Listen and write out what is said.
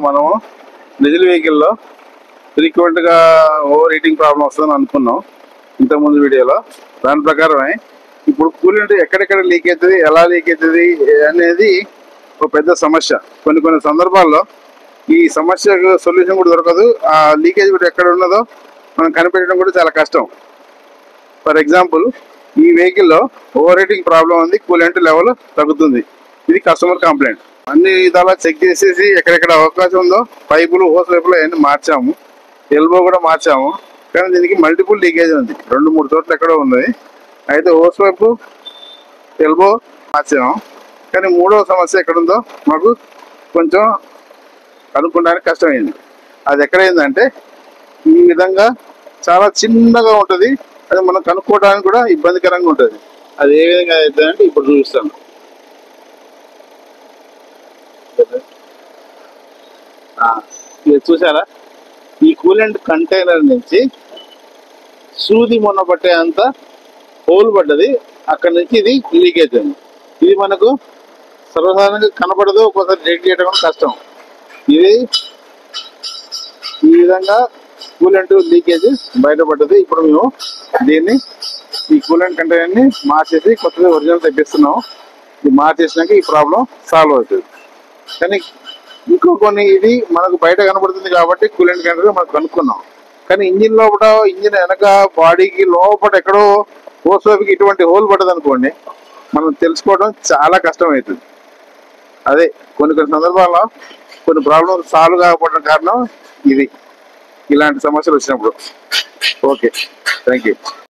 మనము డీజిల్ వెహికల్లో ఫ్రీక్వెంట్గా ఓవర్ హీటింగ్ ప్రాబ్లం వస్తుందని అనుకున్నాం ఇంతకుముందు వీడియోలో. దాని ప్రకారమే ఇప్పుడు కూలెంట్ ఎక్కడెక్కడ లీక్ అవుతుంది, ఎలా లీక్ అవుతుంది అనేది ఒక పెద్ద సమస్య. కొన్ని సందర్భాల్లో ఈ సమస్యకు సొల్యూషన్ కూడా దొరకదు. ఆ లీకేజ్ కూడా ఎక్కడ ఉన్నదో మనం కనిపెట్టడం కూడా చాలా కష్టం. ఫర్ ఎగ్జాంపుల్, ఈ వెహికల్లో ఓవర్ హీటింగ్ ప్రాబ్లం ఉంది, కూలెంట్ లెవెల్ తగ్గుతుంది. ఇది కస్టమర్ కంప్లైంట్. అన్ని విధాలా చెక్ చేసేసి ఎక్కడెక్కడ అవకాశం ఉందో పైపులు, హోస్ పైపులు అవన్నీ మార్చాము, ఎల్బో కూడా మార్చాము. కానీ దీనికి మల్టిపుల్ లీకేజ్ ఉంది, 2-3 చోట్ల ఎక్కడో ఉంది. అయితే హోస్ పైపు, ఎల్బో మార్చాము. కానీ మూడవ సమస్య ఎక్కడుందో మాకు కొంచెం కనుక్కోవడానికి కష్టమైంది. అది ఎక్కడైందంటే ఈ విధంగా చాలా చిన్నగా ఉంటుంది, అది మనం కనుక్కోవడానికి కూడా ఇబ్బందికరంగా ఉంటుంది. అది ఏ విధంగా అవుతుందంటే ఇప్పుడు చూపిస్తాను. ఇది చూసారా, ఈ కూలెంట్ కంటైనర్ నుంచి సూది మొన్న పట్టే అంత హోల్ పడ్డది, అక్కడి నుంచి ఇది లీక్ అవుతుంది. ఇది మనకు సర్వసాధారణంగా కనపడదు, ఒక్కోసారి చెక్ చేయడం కష్టం. ఇది ఈ విధంగా కూలెంట్ లీకేజ్ బయటపడ్డది. ఇప్పుడు మేము దీన్ని, ఈ కూలెంట్ కంటైనర్ని మార్చేసి కొత్తగా ఒరిజినల్ తెప్పిస్తున్నాము. ఇది మార్చేసినాక ఈ ప్రాబ్లం సాల్వ్ అవుతుంది. కానీ ఇంకో కొన్ని ఇది మనకు బయట కనబడుతుంది కాబట్టి కూలెంట్ కంటైనర్ మనం కనుక్కున్నాం. కానీ ఇంజిన్ లోపల, ఇంజిన్ వెనక బాడీకి లోపల ఎక్కడో హోస్ వైపుకి ఇటువంటి హోల్ పడ్డది అనుకోండి, మనం తెలుసుకోవడం చాలా కష్టం అవుతుంది. అదే కొన్ని సందర్భాల్లో కొన్ని ప్రాబ్లమ్స్ సాల్వ్ కాకపోవడం కారణం ఇది, ఇలాంటి సమస్యలు వచ్చినప్పుడు. Okay, thank you.